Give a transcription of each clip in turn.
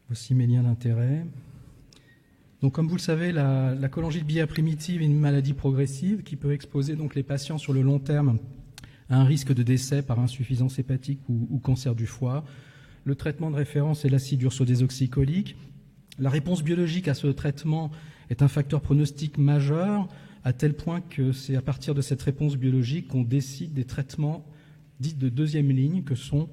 Voici mes liens d'intérêt. Donc, comme vous le savez, la cholangite biliaire primitive est une maladie progressive qui peut exposer donc les patients sur le long terme à un risque de décès par insuffisance hépatique ou cancer du foie. Le traitement de référence est l'acide urso-désoxycholique. La réponse biologique à ce traitement est un facteur pronostic majeur, à tel point que c'est à partir de cette réponse biologique qu'on décide des traitements dits de deuxième ligne, que sont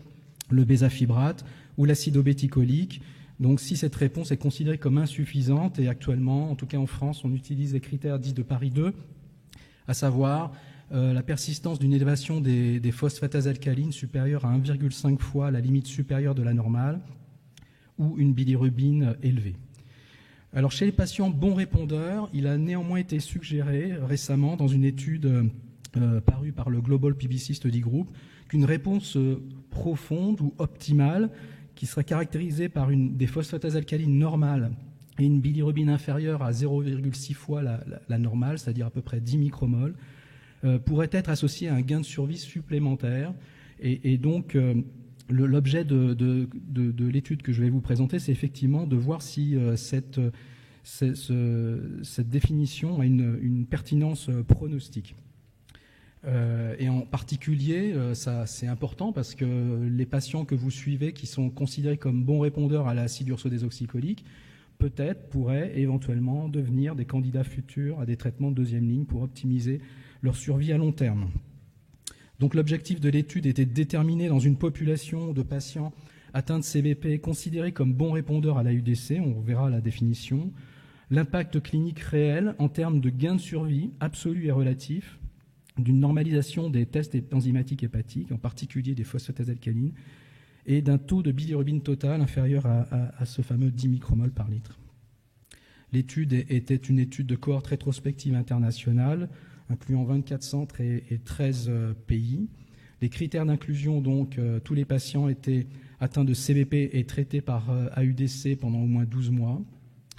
le bézafibrate ou l'acide obéticolique. Donc si cette réponse est considérée comme insuffisante, et actuellement, en tout cas en France, on utilise les critères dits de Paris 2, à savoir la persistance d'une élévation des phosphatases alcalines supérieure à 1,5 fois la limite supérieure de la normale, ou une bilirubine élevée. Alors chez les patients bons répondeurs, il a néanmoins été suggéré récemment dans une étude parue par le Global PBC Study Group qu'une réponse profonde ou optimale qui serait caractérisée par des phosphatases alcalines normales et une bilirubine inférieure à 0,6 fois la normale, c'est-à-dire à peu près 10 micromoles, pourrait être associée à un gain de survie supplémentaire. Et donc, l'objet de l'étude que je vais vous présenter, c'est effectivement de voir si cette définition a une pertinence pronostique. Et en particulier, ça c'est important parce que les patients que vous suivez qui sont considérés comme bons répondeurs à l'acide urso-désoxycholique peut-être pourraient éventuellement devenir des candidats futurs à des traitements de deuxième ligne pour optimiser leur survie à long terme. Donc l'objectif de l'étude était de déterminer dans une population de patients atteints de CBP considérés comme bons répondeurs à l'AUDC, on verra la définition, l'impact clinique réel en termes de gain de survie absolu et relatif, d'une normalisation des tests enzymatiques hépatiques, en particulier des phosphatases alcalines, et d'un taux de bilirubine total inférieur à ce fameux 10 micromoles par litre. L'étude était une étude de cohorte rétrospective internationale, incluant 24 centres et 13 pays. Les critères d'inclusion, donc, tous les patients étaient atteints de CBP et traités par AUDC pendant au moins 12 mois.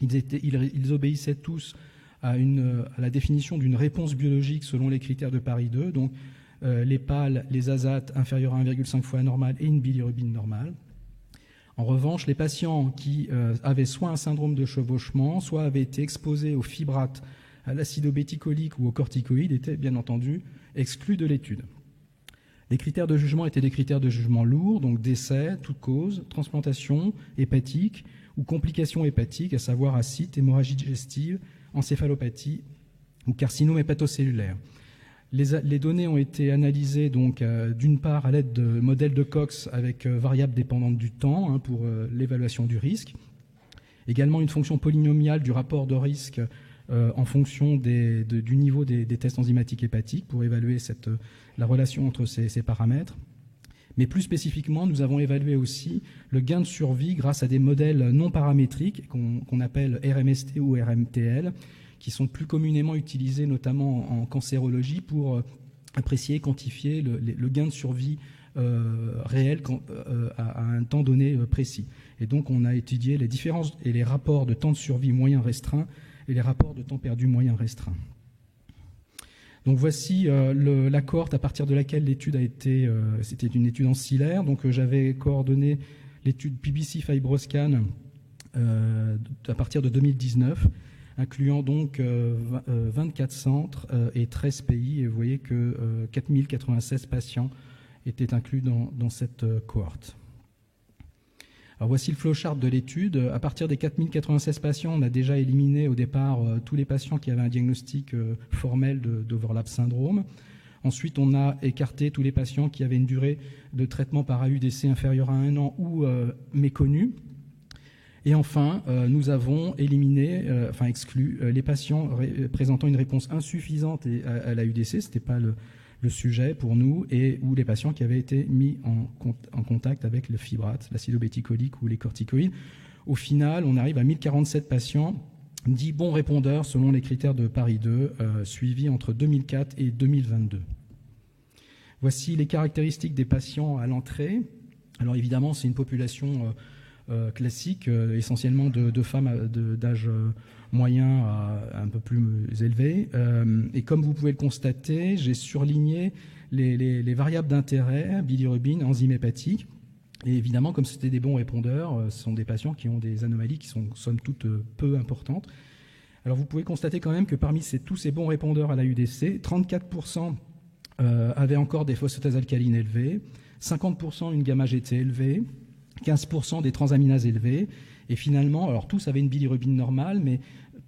Ils obéissaient tous à la définition d'une réponse biologique selon les critères de Paris 2, donc les PAL, les azates inférieurs à 1,5 fois la normale et une bilirubine normale. En revanche, les patients qui avaient soit un syndrome de chevauchement, soit avaient été exposés au fibrate, à l'acide obéticolique ou aux corticoïdes étaient bien entendu exclus de l'étude. Les critères de jugement étaient des critères de jugement lourds, donc décès, toute cause, transplantation hépatique ou complications hépatiques, à savoir acide, hémorragie digestive, encéphalopathie ou carcinome hépatocellulaire. Les données ont été analysées donc d'une part à l'aide de modèles de Cox avec variables dépendantes du temps pour l'évaluation du risque, également une fonction polynomiale du rapport de risque en fonction du niveau des tests enzymatiques hépatiques pour évaluer la relation entre ces paramètres. Mais plus spécifiquement, nous avons évalué aussi le gain de survie grâce à des modèles non paramétriques qu'on appelle RMST ou RMTL, qui sont plus communément utilisés notamment en cancérologie pour apprécier et quantifier le gain de survie réel à un temps donné précis. Et donc on a étudié les différences et les rapports de temps de survie moyen restreint et les rapports de temps perdu moyen restreint. Donc voici la cohorte à partir de laquelle l'étude a été, c'était une étude ancillaire, donc j'avais coordonné l'étude PBC FibroScan à partir de 2019, incluant donc 24 centres et 13 pays, et vous voyez que 4096 patients étaient inclus dans cette cohorte. Alors voici le flowchart de l'étude. À partir des 4096 patients, on a déjà éliminé au départ tous les patients qui avaient un diagnostic formel d'overlap syndrome. Ensuite, on a écarté tous les patients qui avaient une durée de traitement par AUDC inférieure à 1 an ou méconnue. Et enfin, nous avons éliminé, exclu les patients présentant une réponse insuffisante à l'AUDC, ce n'était pas le sujet pour nous, ou les patients qui avaient été mis en contact avec le fibrate, l'acide obéticolique ou les corticoïdes. Au final, on arrive à 1047 patients dits bons répondeurs selon les critères de Paris 2, suivis entre 2004 et 2022. Voici les caractéristiques des patients à l'entrée. Alors évidemment, c'est une population classique, essentiellement de femmes d'âge moyen à un peu plus élevé. Et comme vous pouvez le constater, j'ai surligné les variables d'intérêt, bilirubine, enzyme hépatique. Et évidemment, comme c'était des bons répondeurs, ce sont des patients qui ont des anomalies qui sont somme toute peu importantes. Alors vous pouvez constater quand même que parmi tous ces bons répondeurs à la UDC, 34% avaient encore des phosphatase alcalines élevées, 50% une gamma GT élevée, 15% des transaminases élevées, et finalement, alors tous avaient une bilirubine normale, mais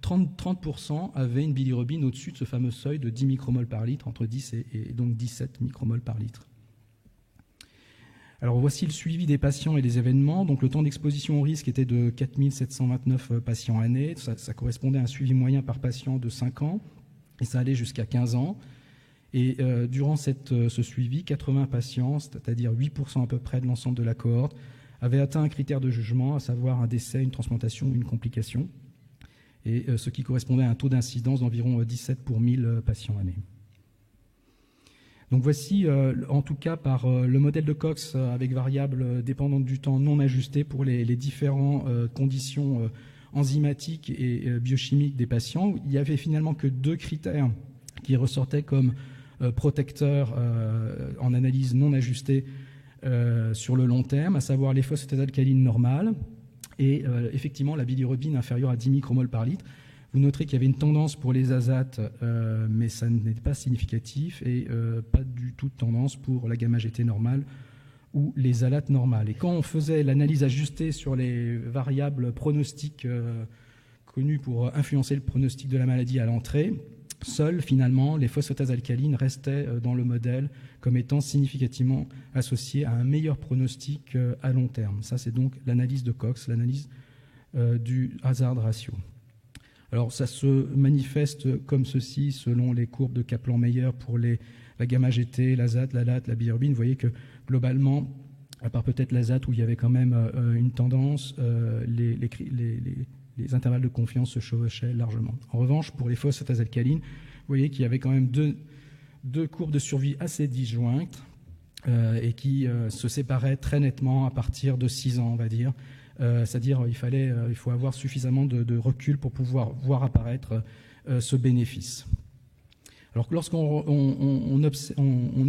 30% avaient une bilirubine au-dessus de ce fameux seuil de 10 micromoles par litre, entre 10 et donc 17 micromoles par litre. Alors voici le suivi des patients et des événements. Donc le temps d'exposition au risque était de 4729 patients année. Ça correspondait à un suivi moyen par patient de 5 ans, et ça allait jusqu'à 15 ans. Et durant ce suivi, 80 patients, c'est-à-dire 8% à peu près de l'ensemble de la cohorte, avaient atteint un critère de jugement, à savoir un décès, une transplantation ou une complication, et ce qui correspondait à un taux d'incidence d'environ 17 pour 1000 patients année. Donc voici, en tout cas, par le modèle de Cox avec variables dépendantes du temps non ajustées pour les différentes conditions enzymatiques et biochimiques des patients. Il n'y avait finalement que 2 critères qui ressortaient comme protecteurs en analyse non ajustée sur le long terme, à savoir les phosphatase alcalines normales et effectivement la bilirubine inférieure à 10 micromoles par litre. Vous noterez qu'il y avait une tendance pour les azates, mais ça n'est pas significatif, et pas du tout de tendance pour la gamma GT normale ou les alates normales. Et quand on faisait l'analyse ajustée sur les variables pronostiques connues pour influencer le pronostic de la maladie à l'entrée, seules finalement les phosphatases alcalines restaient dans le modèle comme étant significativement associées à un meilleur pronostic à long terme. Ça, c'est donc l'analyse de Cox, l'analyse du hazard ratio. Alors ça se manifeste comme ceci selon les courbes de Kaplan-Meier pour la gamma GT, l'azate, l'alate, la bilirubine. Vous voyez que globalement, à part peut-être l'azate où il y avait quand même une tendance, les intervalles de confiance se chevauchaient largement. En revanche, pour les phosphatases alcalines, vous voyez qu'il y avait quand même deux courbes de survie assez disjointes et qui se séparaient très nettement à partir de 6 ans, on va dire. C'est-à-dire il faut avoir suffisamment de recul pour pouvoir voir apparaître ce bénéfice. Alors lorsqu'on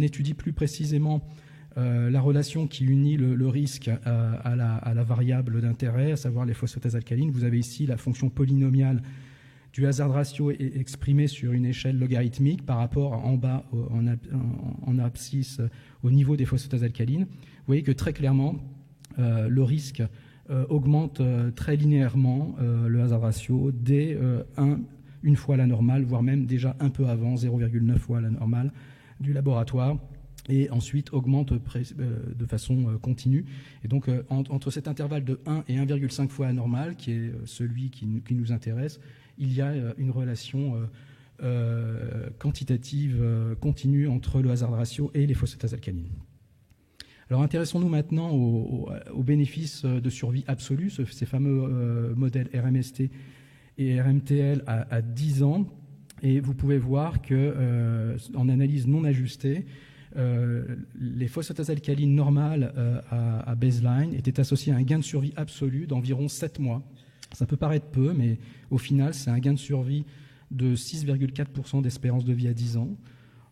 étudie plus précisément la relation qui unit le risque à la variable d'intérêt, à savoir les phosphatases alcalines, vous avez ici la fonction polynomiale du hazard ratio exprimée sur une échelle logarithmique par rapport en bas en abscisse au niveau des phosphatases alcalines. Vous voyez que très clairement le risque augmente très linéairement le hazard ratio dès une fois la normale, voire même déjà un peu avant, 0,9 fois la normale du laboratoire, et ensuite augmente de façon continue. Et donc entre cet intervalle de 1 et 1,5 fois la normale, qui est celui qui nous intéresse, il y a une relation quantitative continue entre le hazard ratio et les phosphatases alcalines. Alors intéressons-nous maintenant aux bénéfices de survie absolue, ces fameux modèles RMST et RMTL à 10 ans. Et vous pouvez voir qu'en analyse non ajustée, les phosphatases alcalines normales à baseline étaient associées à un gain de survie absolu d'environ 7 mois. Ça peut paraître peu, mais au final, c'est un gain de survie de 6,4% d'espérance de vie à 10 ans.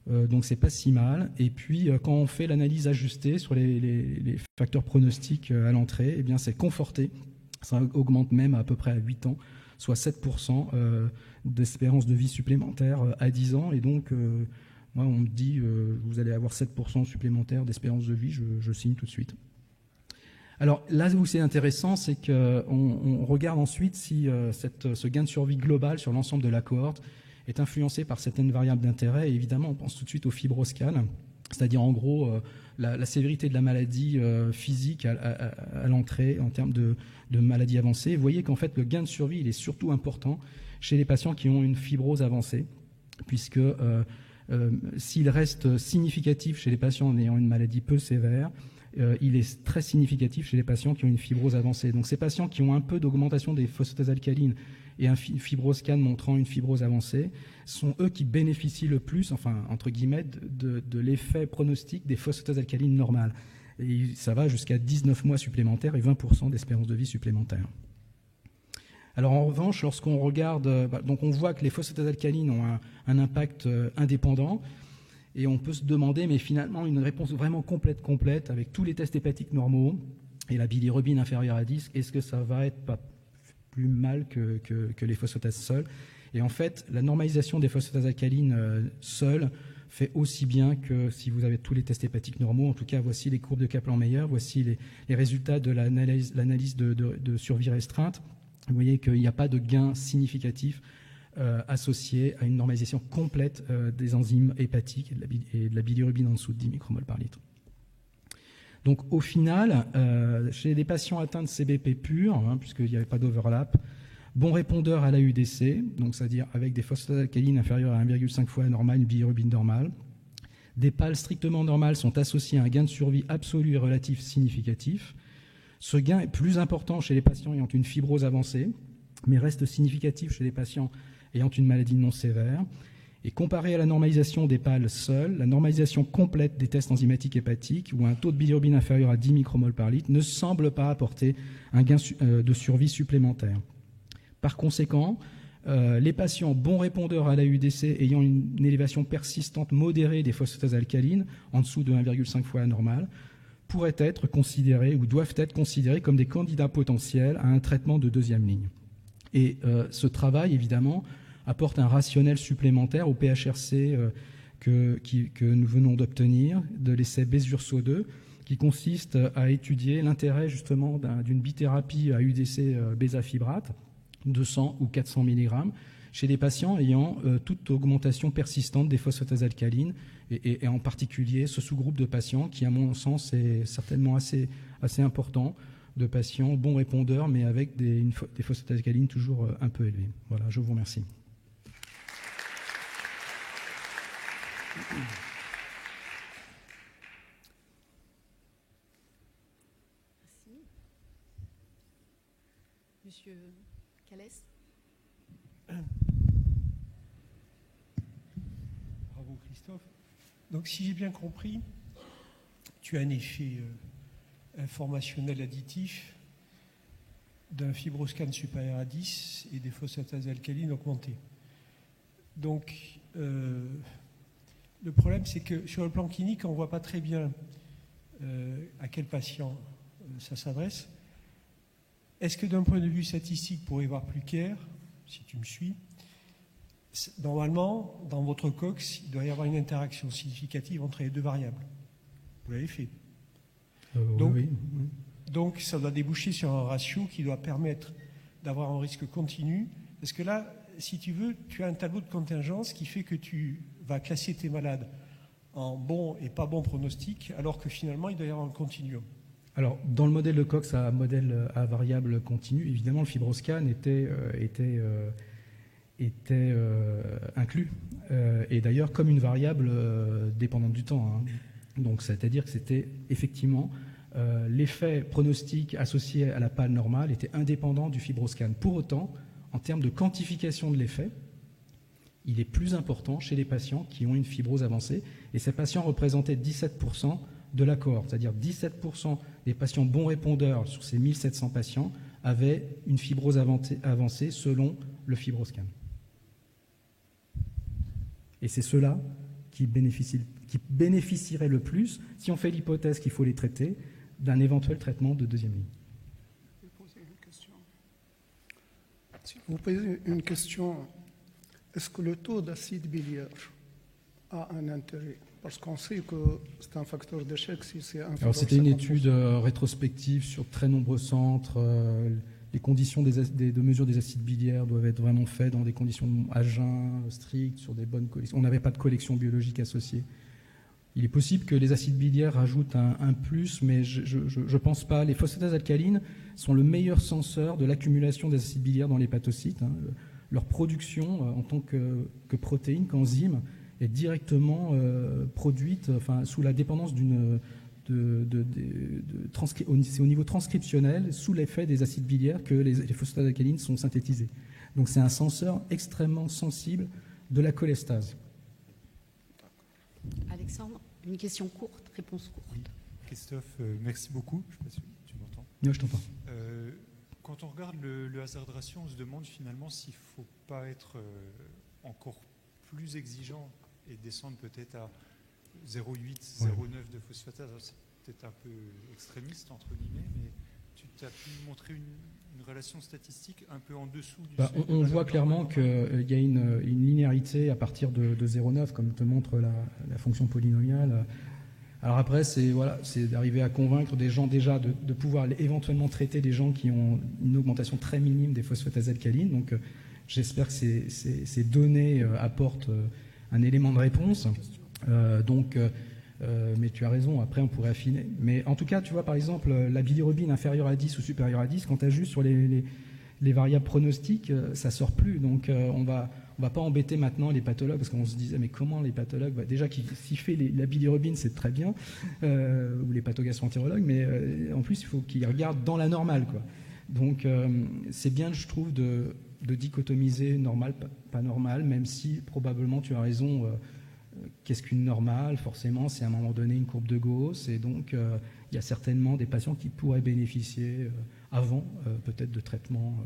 Donc c'est pas si mal. Et puis quand on fait l'analyse ajustée sur les facteurs pronostiques à l'entrée, eh bien c'est conforté. Ça augmente même à peu près à 8 ans, soit 7% d'espérance de vie supplémentaire à 10 ans. Et donc moi on me dit vous allez avoir 7% supplémentaire d'espérance de vie, je signe tout de suite. Alors là où c'est intéressant, c'est qu'on regarde ensuite si ce gain de survie global sur l'ensemble de la cohorte est influencé par certaines variables d'intérêt. Et évidemment, on pense tout de suite au fibroscan, c'est-à-dire en gros la sévérité de la maladie physique à l'entrée en termes de maladie avancée. Vous voyez qu'en fait, le gain de survie, il est surtout important chez les patients qui ont une fibrose avancée, puisque s'il reste significatif chez les patients ayant une maladie peu sévère, il est très significatif chez les patients qui ont une fibrose avancée. Donc ces patients qui ont un peu d'augmentation des phosphatases alcalines et un fibroscan montrant une fibrose avancée sont eux qui bénéficient le plus, enfin entre guillemets, de l'effet pronostic des phosphatases alcalines normales. Et ça va jusqu'à 19 mois supplémentaires et 20% d'espérance de vie supplémentaire. Alors en revanche, lorsqu'on regarde, donc on voit que les phosphatases alcalines ont un impact indépendant. Et on peut se demander, mais finalement, une réponse vraiment complète, avec tous les tests hépatiques normaux, et la bilirubine inférieure à 10, est-ce que ça va être pas plus mal que les phosphatases seules? Et en fait, la normalisation des phosphatases alcalines seules fait aussi bien que si vous avez tous les tests hépatiques normaux. En tout cas, voici les courbes de Kaplan-Meier, voici les résultats de l'analyse de survie restreinte. Vous voyez qu'il n'y a pas de gain significatif associé à une normalisation complète des enzymes hépatiques et de la bilirubine en dessous de 10 micromoles par litre. Donc au final, chez des patients atteints de CBP pur, puisqu'il n'y avait pas d'overlap, bon répondeur à l'AUDC, donc c'est-à-dire avec des phosphatases alcalines inférieures à 1,5 fois la normale, une bilirubine normale. Des PAL strictement normales sont associées à un gain de survie absolu et relatif significatif. Ce gain est plus important chez les patients ayant une fibrose avancée, mais reste significatif chez les patients ayant une maladie non sévère. Et comparé à la normalisation des PAL seuls, la normalisation complète des tests enzymatiques hépatiques ou un taux de bilirubine inférieur à 10 micromoles par litre ne semble pas apporter un gain de survie supplémentaire. Par conséquent, les patients bons répondeurs à l'AUDC ayant une élévation persistante modérée des phosphatases alcalines, en dessous de 1,5 fois la normale, pourraient être considérés ou doivent être considérés comme des candidats potentiels à un traitement de deuxième ligne. Et ce travail, évidemment, apporte un rationnel supplémentaire au PHRC que nous venons d'obtenir de l'essai Besurso 2, qui consiste à étudier l'intérêt justement d'une bithérapie à UDC bézafibrate, 200 ou 400 mg, chez des patients ayant toute augmentation persistante des phosphatases alcalines, et en particulier ce sous-groupe de patients qui, à mon sens, est certainement assez important, de patients bons répondeurs, mais avec des phosphatases alcalines toujours un peu élevées. Voilà, je vous remercie. Merci. Monsieur Calès. Bravo Christophe. Donc si j'ai bien compris, tu as un effet informationnel additif d'un fibroscan supérieur à 10 et des phosphatases alcalines augmentées. Donc le problème, c'est que sur le plan clinique, on ne voit pas très bien à quel patient ça s'adresse. Est-ce que d'un point de vue statistique, pour y voir plus clair, si tu me suis, normalement, dans votre COX, il doit y avoir une interaction significative entre les deux variables. Vous l'avez fait. Donc, ça doit déboucher sur un ratio qui doit permettre d'avoir un risque continu. Parce que là, si tu veux, tu as un tableau de contingence qui fait que tu vas classer tes malades en bon et pas bon pronostic, alors que finalement, il doit y avoir un continuum. Alors, dans le modèle de Cox à modèle à variable continue, évidemment, le fibroscan était inclus. Et d'ailleurs, comme une variable dépendante du temps. Donc, c'est-à-dire que c'était effectivement l'effet pronostic associé à la PAL normale était indépendant du fibroscan. Pour autant, en termes de quantification de l'effet, il est plus important chez les patients qui ont une fibrose avancée. Et ces patients représentaient 17% de la cohorte, c'est-à-dire 17% des patients bons répondeurs sur ces 1700 patients avaient une fibrose avancée selon le fibroscan. Et c'est ceux-là qui bénéficieraient le plus, si on fait l'hypothèse qu'il faut les traiter, d'un éventuel traitement de deuxième ligne. Je vais poser une question. Si vous posez une question, est-ce que le taux d'acide biliaire a un intérêt? Parce qu'on sait que c'est un facteur d'échec si c'est inférieur. Alors c'était une étude rétrospective sur de très nombreux centres. Les conditions de mesure des acides biliaires doivent être vraiment faites dans des conditions à jeun strictes, sur des bonnes collections. On n'avait pas de collection biologique associée. Il est possible que les acides biliaires rajoutent un plus, mais je ne pense pas. Les phosphatases alcalines sont le meilleur senseur de l'accumulation des acides biliaires dans l'hépatocyte. Leur production en tant que protéine, qu'enzyme, est directement produite sous la dépendance c'est au niveau transcriptionnel, sous l'effet des acides biliaires, que les phosphatases alcalines sont synthétisées. Donc c'est un senseur extrêmement sensible de la cholestase. Alexandre, une question courte, réponse courte. Oui. Christophe, merci beaucoup. Je ne sais pas si tu m'entends. Oui, je t'entends. Quand on regarde le hazard ratio, on se demande finalement s'il ne faut pas être encore plus exigeant et descendre peut-être à 0,8, 0,9 de phosphatase. C'est peut-être un peu extrémiste, entre guillemets, mais tu as pu montrer une relation statistique un peu en dessous du Bah, seuil de on valeur voit clairement normale. qu'il y a une linéarité à partir de 0,9, comme te montre la fonction polynomiale. Alors après, c'est d'arriver à convaincre des gens déjà de pouvoir éventuellement traiter des gens qui ont une augmentation très minime des phosphatases alcalines. Donc j'espère que ces données apportent un élément de réponse. Mais tu as raison, après on pourrait affiner. Mais en tout cas, tu vois, par exemple, la bilirubine inférieure à 10 ou supérieure à 10, quand tu ajustes sur les variables pronostiques, ça sort plus. Donc on va pas embêter maintenant les pathologues, parce qu'on se disait, mais comment les pathologues, déjà s'il fait la bilirubine, c'est très bien, ou les pathogastroentérologues, mais en plus, il faut qu'ils regardent dans la normale, quoi. Donc c'est bien, je trouve, de dichotomiser normal, pas normal, même si probablement tu as raison. Qu'est-ce qu'une normale? Forcément, c'est à un moment donné une courbe de Gauss, et donc il y a certainement des patients qui pourraient bénéficier avant peut-être de traitements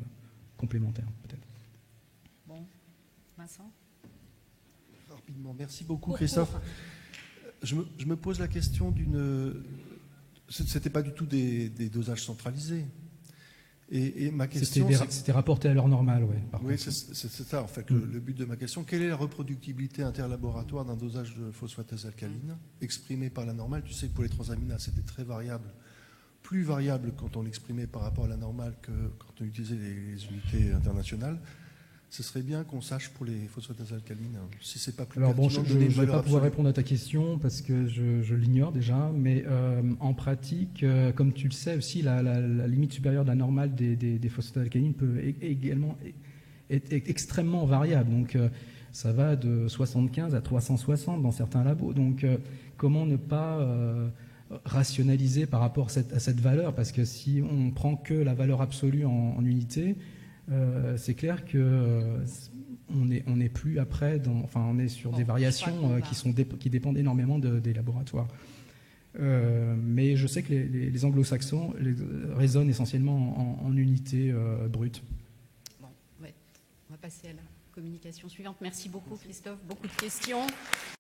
complémentaires, peut-être. Bon, Vincent? Rapidement, merci beaucoup Christophe. Je me pose la question c'était pas du tout des dosages centralisés. Et ma question, c'était rapporté à l'heure normale, ouais. Oui, c'est ça en fait le but de ma question. Quelle est la reproductibilité interlaboratoire d'un dosage de phosphatase alcaline exprimé par la normale? Tu sais que pour les transaminases, c'était très variable, plus variable quand on l'exprimait par rapport à la normale que quand on utilisait les unités internationales. Ce serait bien qu'on sache pour les phosphatases alcalines, si c'est pas plus Alors bon, pertinent je de donner une ne vais valeur pas pouvoir absolue. répondre à ta question parce que je l'ignore déjà, mais en pratique, comme tu le sais aussi, la limite supérieure de la normale des phosphatases alcalines peut également être extrêmement variable. Donc ça va de 75 à 360 dans certains labos. Donc comment ne pas rationaliser par rapport à cette valeur? Parce que si on prend que la valeur absolue en unité, c'est clair que on n'est plus après, on est sur des variations qui dépendent énormément des laboratoires. Mais je sais que les anglo-saxons raisonnent essentiellement en unités brutes. Bon, ouais. On va passer à la communication suivante. Merci beaucoup Christophe, beaucoup de questions.